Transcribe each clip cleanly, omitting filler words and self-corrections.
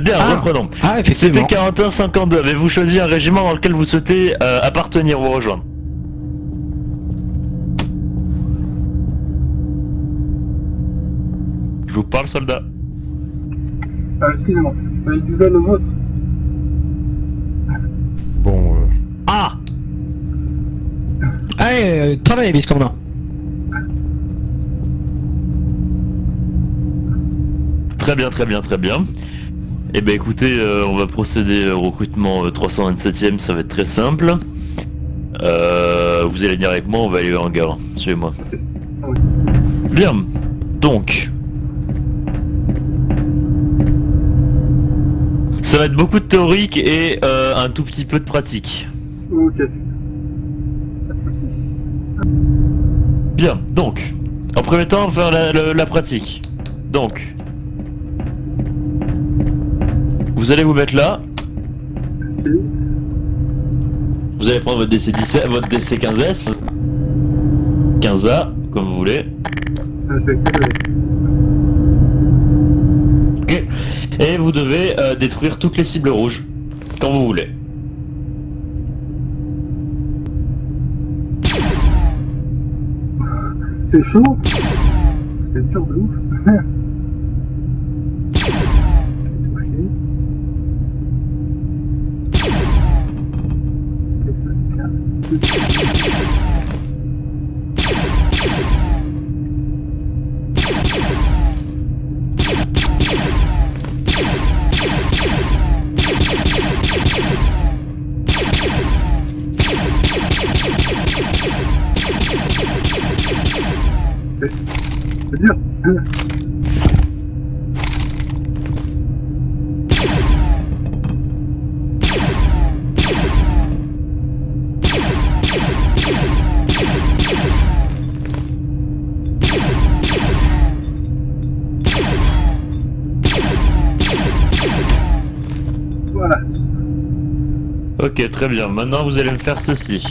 Bien, reprenons. Ah, effectivement. C'était 41-52. Avez-vous choisi un régiment dans lequel vous souhaitez appartenir ou rejoindre? Je vous parle, soldat. Excusez-moi, je disais le vôtre. Bon. Ah! Allez, travaillez, vice-commandant. Très bien, très bien, très bien. Eh ben écoutez, on va procéder au recrutement 327ème, ça va être très simple. Vous allez venir avec moi, on va aller au hangar. Suivez-moi. Bien, donc... Ça va être beaucoup de théorique et un tout petit peu de pratique. Ok. Pas de soucis. Bien, donc, en premier temps, on va faire la pratique. Donc, vous allez vous mettre là. Ok. Vous allez prendre votre DC-17, votre DC-15S, 15A, comme vous voulez. C'est quel Ok. Et vous devez détruire toutes les cibles rouges, quand vous voulez. C'est chaud. C'est dur de ouf. Touché. Ok, ça se casse. C'est dur. Voilà. Ok, très bien. Maintenant, vous allez me faire ceci.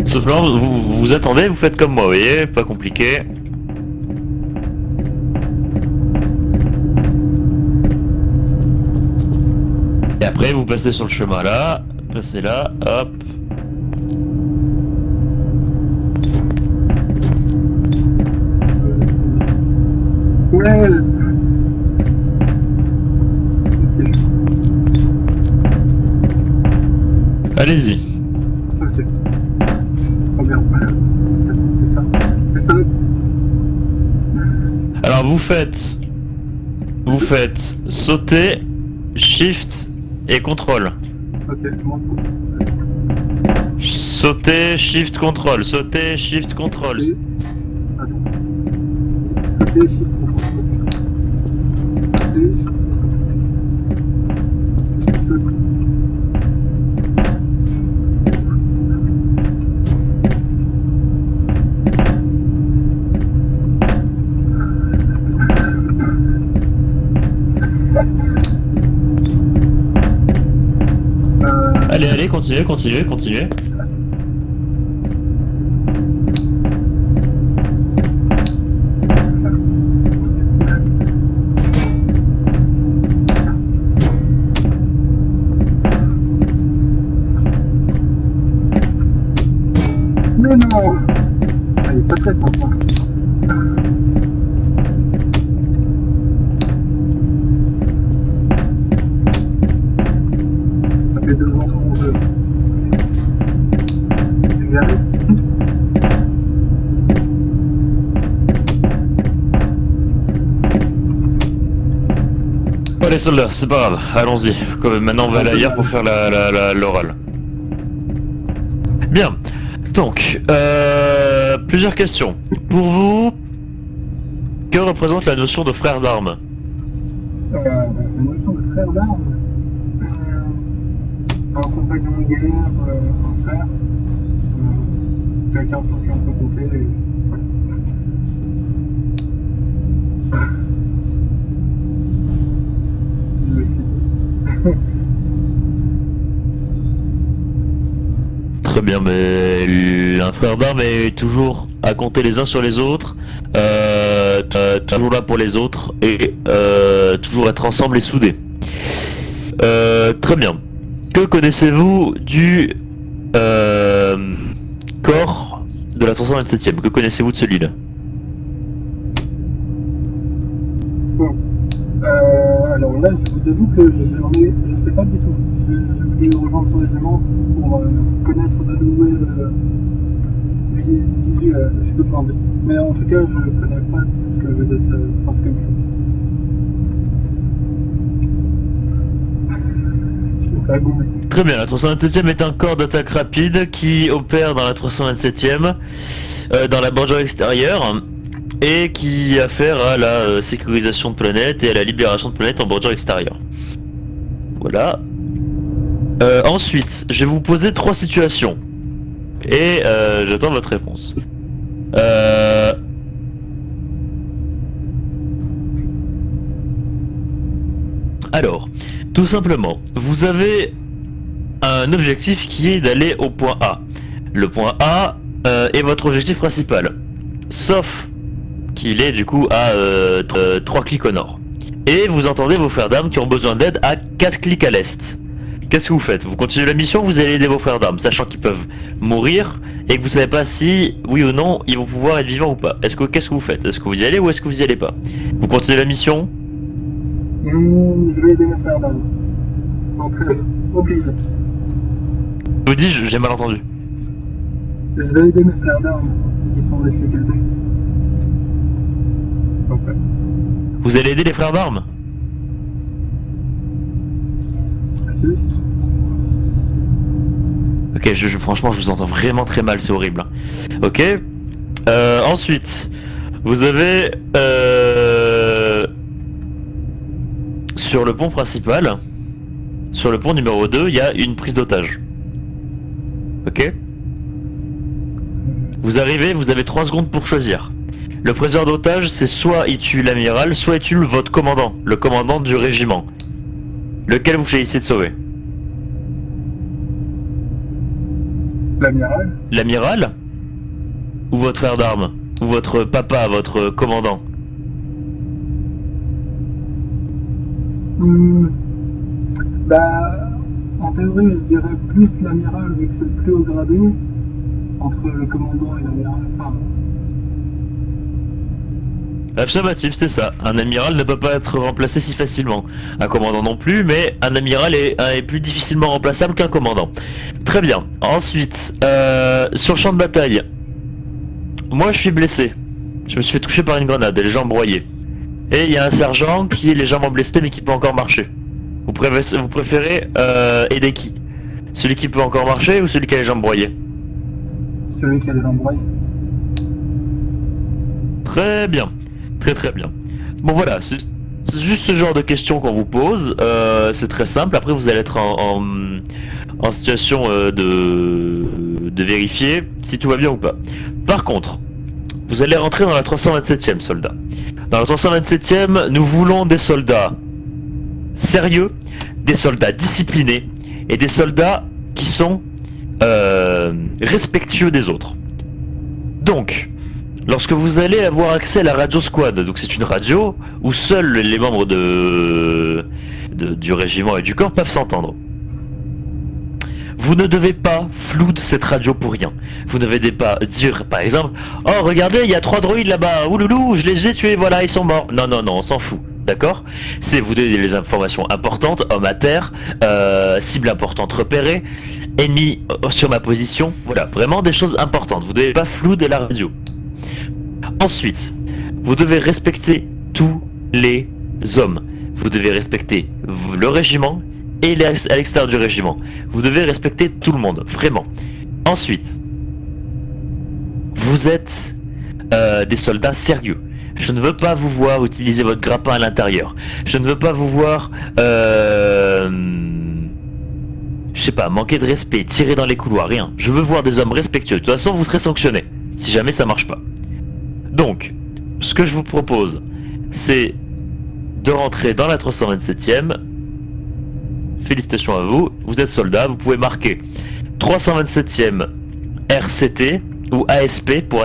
Simplement, vous attendez, vous faites comme moi, vous voyez, pas compliqué. Et après, vous passez sur le chemin là, passez là, hop. Ouais. Ok. Allez-y. Ok. Trop bien. C'est ça. C'est ça. Alors, vous faites sauter, shift et contrôle. Ok, moi. Sauter, shift, contrôle. Sauter, shift, contrôle. Et... Attends. Sauter, shift, contrôle. Sauter, shift, contrôle. Allez, continuez. Mais non. Ah, il est pas très sympa. Ça fait 2 ans dans mon jeu. Regardez. Oh les soldats, c'est pas grave, allons-y. Maintenant on va aller ailleurs pour faire l'oral. Bien, donc, plusieurs questions. Pour vous, que représente la notion de frère d'armes? La notion de frère d'armes, un compagnon de guerre, un frère, quelqu'un sur qui on peut compter. Et... voilà. Je le file. Très bien, mais un frère d'armes est toujours à compter les uns sur les autres. toujours là pour les autres et toujours être ensemble et soudés. Très bien. Que connaissez-vous du corps de la 327e? Que connaissez-vous de celui-là? Bon. Alors là, je vous avoue que je sais pas du tout. Je voulais rejoindre ce régiment pour connaître de nouvelles visu, je peux pas en dire. Mais en tout cas, je connais pas du tout ce que vous êtes, ce que vous faites. Je vais pas gommer. Très bien, la 327e est un corps d'attaque rapide qui opère dans la 327e, dans la bordure extérieure, et qui a affaire à la sécurisation de planètes et à la libération de planètes en bordure extérieure. Voilà. Ensuite, je vais vous poser 3 situations. Et j'attends votre réponse. Alors, tout simplement, vous avez un objectif qui est d'aller au point A. Le point A est votre objectif principal. Sauf qu'il est du coup à 3 clics au nord. Et vous entendez vos frères d'armes qui ont besoin d'aide à 4 clics à l'est. Qu'est-ce que vous faites? Vous continuez la mission ou vous allez aider vos frères d'armes, sachant qu'ils peuvent mourir et que vous savez pas si, oui ou non, ils vont pouvoir être vivants ou pas. Qu'est-ce que vous faites? Est-ce que vous y allez ou est-ce que vous y allez pas? Vous continuez la mission? Je vais aider mes frères d'armes. Donc, obligé. Je vous dis, j'ai mal entendu. Je vais aider mes frères d'armes qui sont en difficulté. Donc, Vous allez aider les frères d'armes? si. Ok, franchement, je vous entends vraiment très mal, c'est horrible. Ok. Ensuite, vous avez sur le pont principal, sur le pont numéro 2, il y a une prise d'otage. Ok. Vous arrivez, vous avez 3 secondes pour choisir. Le preneur d'otage, c'est soit il tue l'amiral, soit il tue votre commandant, le commandant du régiment. Lequel vous choisissez de sauver? L'amiral. L'amiral? Ou votre frère d'armes? Ou votre papa, votre commandant? Bah, en théorie, je dirais plus l'amiral vu que c'est le plus haut gradé. Entre le commandant et l'amiral, enfin... Affirmatif, c'est ça. Un amiral ne peut pas être remplacé si facilement. Un commandant non plus, mais un amiral est plus difficilement remplaçable qu'un commandant. Très bien. Ensuite, sur le champ de bataille, moi je suis blessé. Je me suis fait toucher par une grenade et les jambes broyées. Et il y a un sergent qui est légèrement blessé mais qui peut encore marcher. Vous préférez aider qui? Celui qui peut encore marcher ou celui qui a les jambes broyées? Celui qui a les jambes broyées. Très bien. Très bien. Bon voilà, c'est juste ce genre de questions qu'on vous pose. C'est très simple. Après vous allez être en situation de vérifier si tout va bien ou pas. Par contre, vous allez rentrer dans la 327e, soldats. Dans la 327e, nous voulons des soldats sérieux, des soldats disciplinés et des soldats qui sont respectueux des autres. Donc, lorsque vous allez avoir accès à la radio squad, donc c'est une radio où seuls les membres du régiment et du corps peuvent s'entendre. Vous ne devez pas flouder cette radio pour rien. Vous ne devez pas dire, par exemple, « Oh, regardez, il y a 3 droïdes là-bas, ouloulou, je les ai tués, voilà, ils sont morts. » Non, on s'en fout, d'accord? C'est vous donner les informations importantes, homme à terre, cible importante repérée, ennemi sur ma position, voilà, vraiment des choses importantes. Vous ne devez pas flouder la radio. Ensuite, vous devez respecter tous les hommes. Vous devez respecter le régiment et à l'extérieur du régiment. Vous devez respecter tout le monde, vraiment. Ensuite, vous êtes des soldats sérieux. Je ne veux pas vous voir utiliser votre grappin à l'intérieur. Je ne veux pas vous voir, je sais pas, manquer de respect, tirer dans les couloirs, rien. Je veux voir des hommes respectueux. De toute façon, vous serez sanctionnés si jamais ça marche pas. Donc, ce que je vous propose, c'est de rentrer dans la 327e. Félicitations à vous, vous êtes soldat, vous pouvez marquer 327e RCT ou ASP pour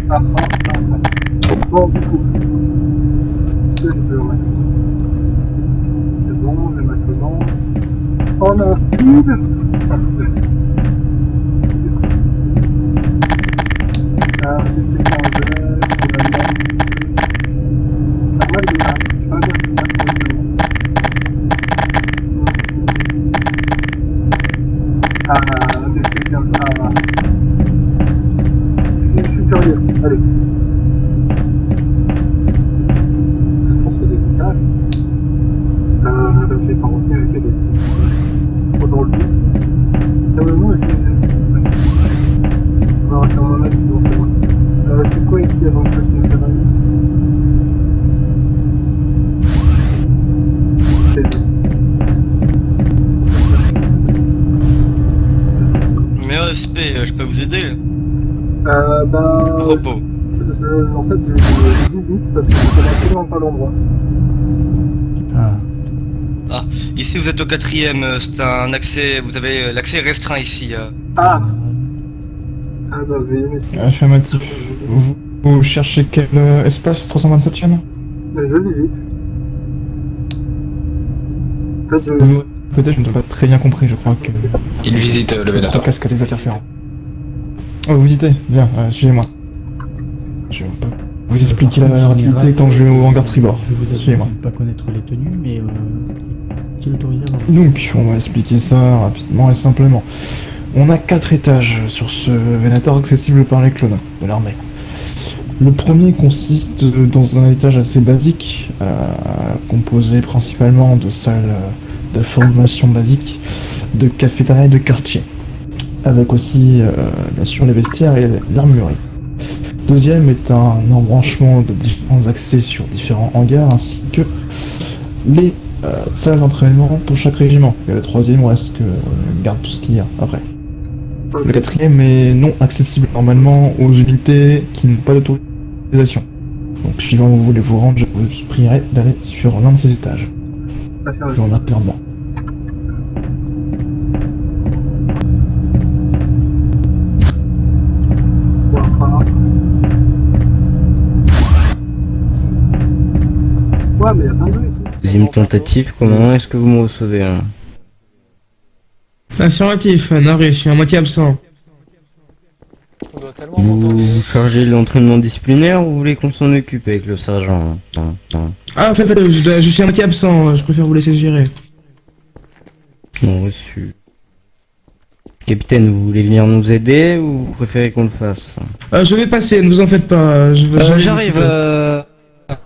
Ah, ah, ah, ah. Bon, du coup, est-ce que je peux remettre? C'est bon, j'ai ma commande. On a un style. Ah, des séquences de... Pas mal de là. Je sais pas bien si ça correctement. Ah, des séquences... Ah, je suis curieux. Allez. Je pense que c'est des étages. J'ai pas retenu avec quel est trop dans le but. Moi, non, c'est un axe, non, c'est moi. C'est quoi ici avant que ça se finalise? C'est bien. Mais respect, je peux vous aider? Bah... Repos. En fait, je visite parce que je connais absolument pas l'endroit. Ah. Ah, ici vous êtes au 4ème, c'est un accès, vous avez l'accès restreint ici. Ah! Ah bah, veuillez m'excuser. Affirmatif. Vous cherchez quel espace 327ème? Je visite. En fait, Peut-être je ne t'ai pas très bien compris, je crois que... Il visite le Votre Venator. casque a des interférences. Oh, vous visitez? Bien, suivez-moi. Je peux vous expliquer la rapidité quand je vais au hangar tribord. Je vous assure Suivez-moi. de ne pas connaître les tenues, mais qui est autorisé à avoir. Donc, on va expliquer ça rapidement et simplement. On a 4 étages sur ce Venator accessible par les clones de l'armée. Le premier consiste dans un étage assez basique, composé principalement de salles de formation basique, de cafétéria et de quartier, avec aussi bien sûr les vestiaires et l'armurerie. Deuxième est un embranchement de différents accès sur différents hangars ainsi que les salles d'entraînement pour chaque régiment. Et le troisième reste que garde tout ce qu'il y a après. Le quatrième est non accessible normalement aux unités qui n'ont pas d'autorisation. Donc suivant où vous voulez vous rendre, je vous prierai d'aller sur l'un de ces étages. Puis on a clairement. Ouais, mais y a plein de jeux ici. Deuxième tentative, comment est-ce que vous me recevez hein? Affirmatif, Nari, je suis à moitié absent. On doit tellement m'entendre. Vous chargez l'entraînement disciplinaire ou vous voulez qu'on s'en occupe avec le sergent? Ah, faites, je suis à moitié absent, je préfère vous laisser gérer. Non reçu. Capitaine, vous voulez venir nous aider ou vous préférez qu'on le fasse? Je vais passer, ne vous en faites pas. J'arrive.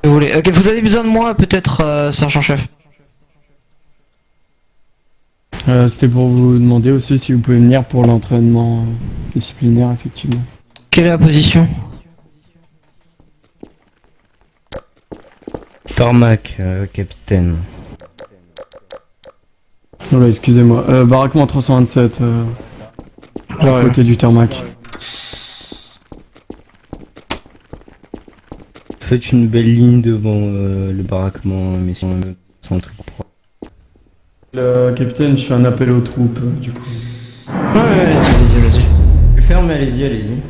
Vous avez besoin de moi, peut-être, sergent-chef? C'était pour vous demander aussi si vous pouvez venir pour l'entraînement disciplinaire, effectivement. Quelle est la position? Tarmac, capitaine. Voilà, excusez-moi. Baraquement 327, à côté du tarmac. Faites une belle ligne devant le baraquement, mais sans truc propre. Capitaine, je fais un appel aux troupes, du coup. Ouais, allez-y. Je ferme, allez-y, allez-y.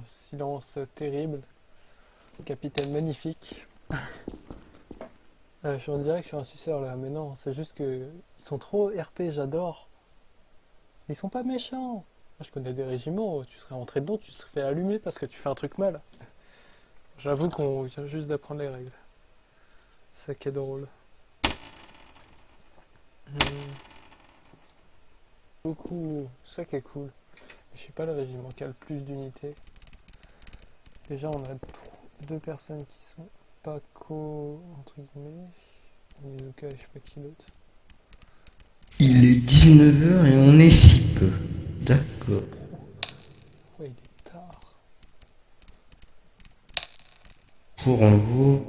Silence terrible. Capitaine magnifique. Je suis en direct, je suis un suceur là, mais non, c'est juste que ils sont trop RP, j'adore. Ils sont pas méchants. Je connais des régiments où tu serais rentré dedans, tu serais fait allumer parce que tu fais un truc mal. J'avoue qu'on vient juste d'apprendre les règles. C'est ça qui est drôle. Beaucoup, ça qui est cool. Je suis pas le régiment qui a le plus d'unités. Déjà on a deux personnes qui sont pas entre guillemets. Nizuka, je sais pas qui l'autre. Il est 19h et on est si peu. D'accord. Ouais, il est tard. Pour en vous.